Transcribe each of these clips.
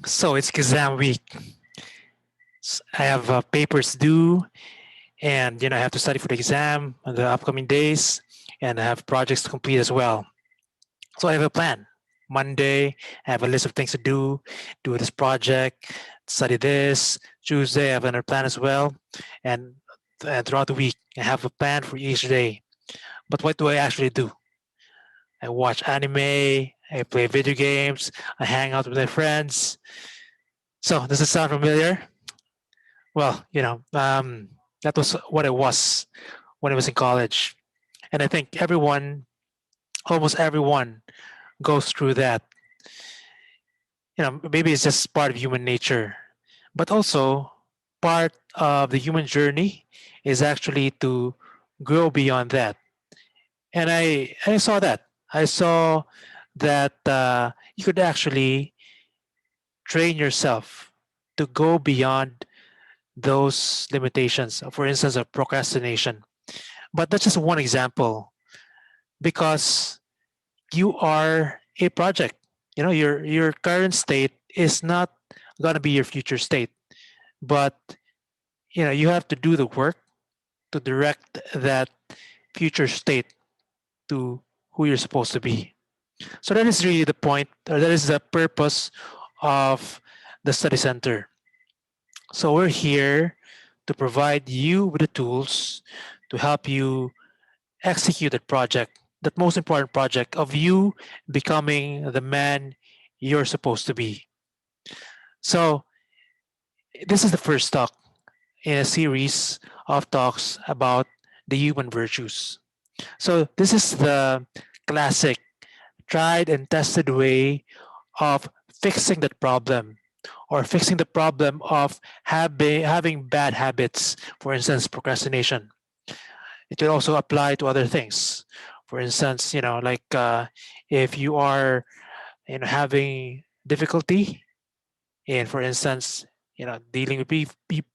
So it's exam week. I have papers due, and I have to study for the exam in the upcoming days, and I have projects to complete as well. So I have a plan. Monday, I have a list of things to do this project, study this. Tuesday, I have another plan as well, and throughout the week, I have a plan for each day. But what do I actually do? I watch anime, I play video games, I hang out with my friends. So does it sound familiar? Well, that was what it was when I was in college. And I think almost everyone goes through that. Maybe it's just part of human nature, but also part of the human journey is actually to grow beyond that. And I saw that. I saw that you could actually train yourself to go beyond those limitations, for instance, of procrastination. But that's just one example because you are a project. Your current state is not gonna be your future state, but you have to do the work to direct that future state to who you're supposed to be. So that is really the point, or that is the purpose of the study center. So we're here to provide you with the tools to help you execute that project, that most important project of you becoming the man you're supposed to be. So this is the first talk in a series of talks about the human virtues. So this is the classic, tried and tested way of fixing that problem or fixing the problem of having bad habits, for instance, procrastination. It can also apply to other things. For instance, if you are having difficulty in, for instance, dealing with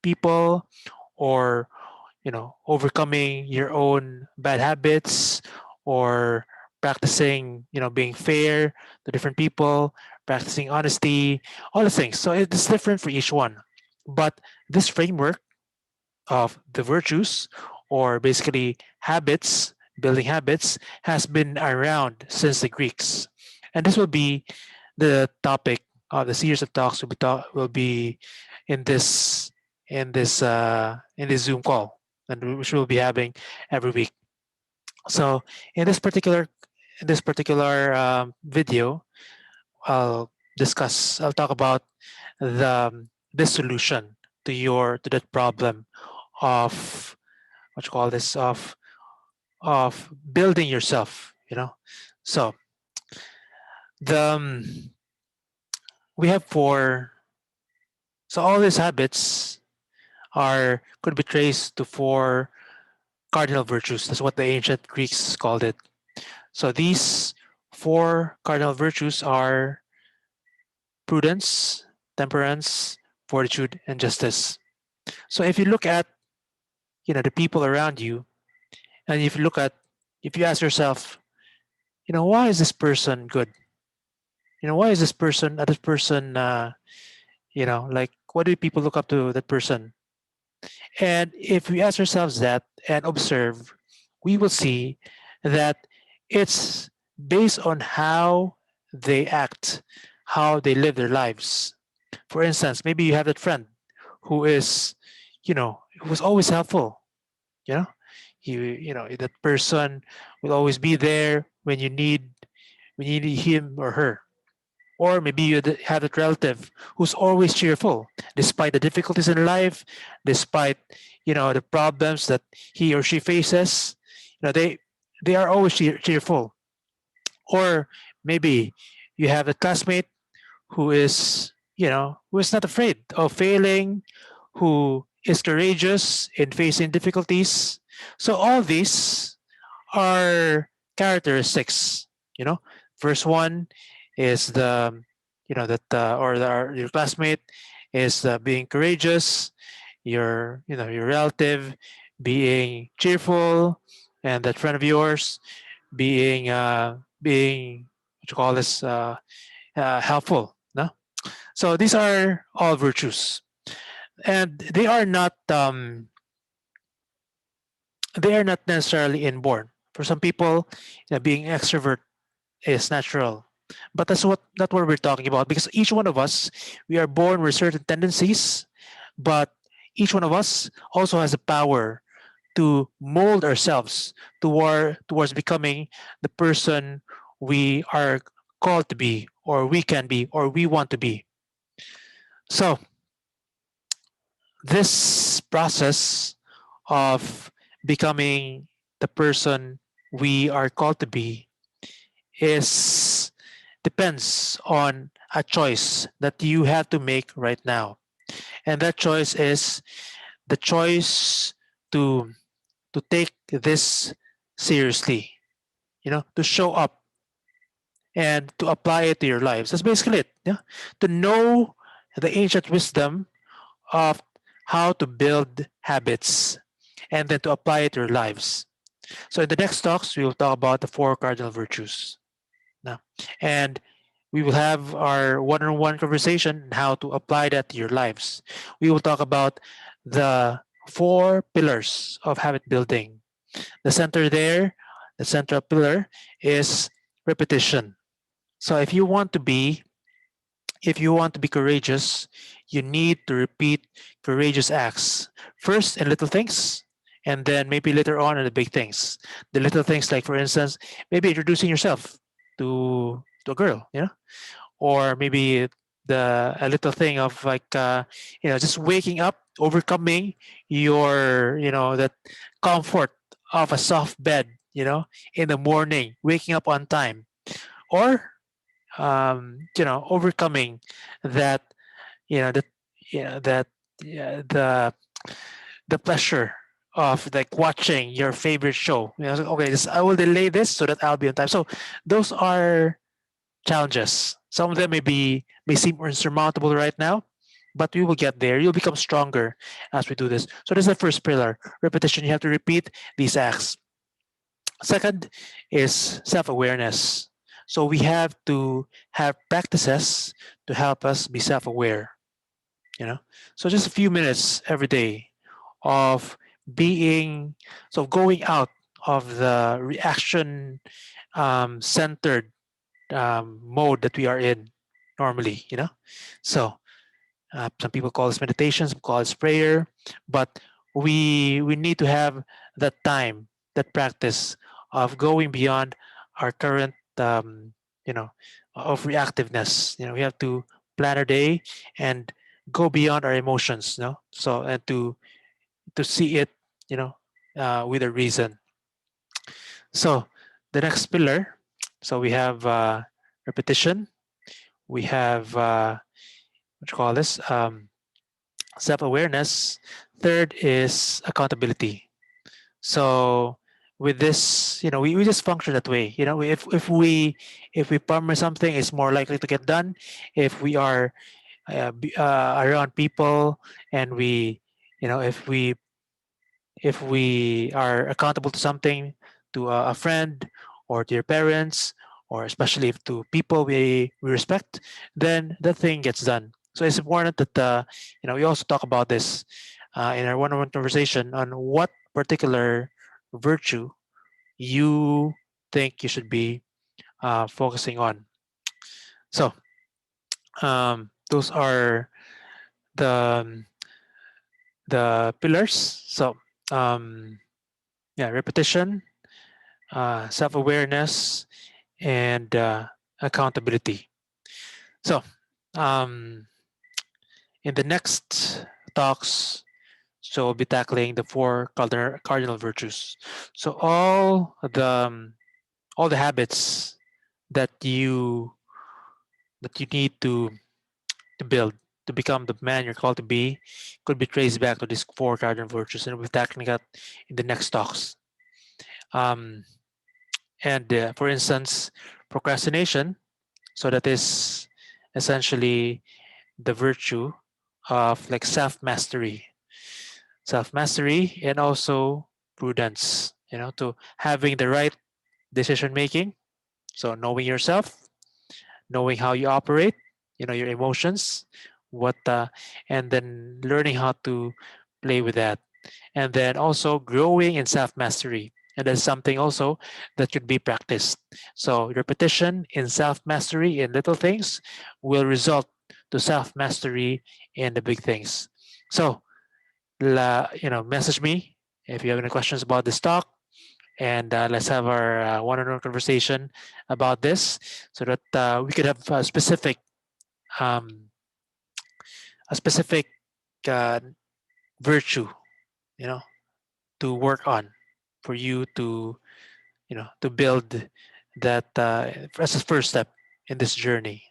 people, or overcoming your own bad habits, or practicing being fair to different people, practicing honesty, all the things. So it's different for each one, but this framework of the virtues, or basically habits, building habits, has been around since the Greeks. And this will be the topic of the series of talks will be in this in this Zoom call, and which we'll be having every week. So in this particular video, I'll talk about this solution to that problem of what you call this of building yourself. So the we have four. So all these habits are could be traced to four cardinal virtues. That's what the ancient Greeks called it. So these four cardinal virtues are prudence, temperance, fortitude, and justice. So if you look at the people around you, and if you ask yourself, why is this person good? Why is this person like, what do people look up to that person? And if we ask ourselves that and observe, we will see that it's based on how they act, how they live their lives. For instance, maybe you have that friend who is, who's always helpful. You know, that person will always be there when you need him or her. Or maybe you have that relative who's always cheerful despite the difficulties in life, despite the problems that he or she faces. They are always cheerful. Or maybe you have a classmate who is not afraid of failing, who is courageous in facing difficulties. So all these are characteristics. First one is your classmate is being courageous, your relative being cheerful, and that friend of yours being what you call this helpful. No? So these are all virtues, and they are not necessarily inborn. For some people, being extrovert is natural, but that's what we're talking about. Because each one of us, we are born with certain tendencies, but each one of us also has the power to mold ourselves towards becoming the person we are called to be, or we can be, or we want to be. So this process of becoming the person we are called to be is depends on a choice that you have to make right now, and that choice is the choice to take this seriously, to show up and to apply it to your lives. That's basically it. Yeah, to know the ancient wisdom of how to build habits and then to apply it to your lives. So in the next talks, we will talk about the four cardinal virtues. Now, and we will have our one-on-one conversation on how to apply that to your lives. We will talk about the four pillars of habit building. The center there, the central pillar is repetition. So if you want to be courageous, you need to repeat courageous acts. First in little things, and then maybe later on in the big things. The little things, like for instance, maybe introducing yourself to a girl, or maybe the a little thing of like just waking up, overcoming your that comfort of a soft bed, in the morning, waking up on time, or overcoming that that that the pleasure of like watching your favorite show. Okay, I will delay this so that I'll be on time. So those are challenges. Some of them may seem insurmountable right now, but we will get there. You'll become stronger as we do this. So this is the first pillar: repetition. You have to repeat these acts. Second is self-awareness. So we have to have practices to help us be self-aware. So just a few minutes every day of being going out of the reaction centered mode that we are in normally. So some people call this meditation, some call this prayer, but we need to have that time, that practice of going beyond our current of reactiveness. We have to plan our day and go beyond our emotions. So and to see it, with a reason. So the next pillar. So we have repetition. We have what you call this self-awareness. Third is accountability. So with this, we just function that way. If we promise something, it's more likely to get done. If we are around people, and if we are accountable to something, to a friend, or to your parents, or especially if to people we respect, then the thing gets done. So it's important that we also talk about this in our one-on-one conversation on what particular virtue you think you should be focusing on. So those are the pillars. So yeah, repetition, self-awareness, and accountability. So um, in the next talks, so we'll be tackling the four cardinal virtues. So all the habits that you need to build to become the man you're called to be could be traced back to these four cardinal virtues, and we'll be tackling that in the next talks. Um, and for instance, procrastination. So that is essentially the virtue of like self mastery, and also prudence. To having the right decision making. So knowing yourself, knowing how you operate, your emotions, what and then learning how to play with that, and then also growing in self mastery. And that's something also that should be practiced. So repetition in self mastery in little things will result to self mastery in the big things. So message me if you have any questions about this talk, and let's have our one-on-one conversation about this, so that we could have um, a specific uh, virtue, you know, to work on, for you to build that as a first step in this journey.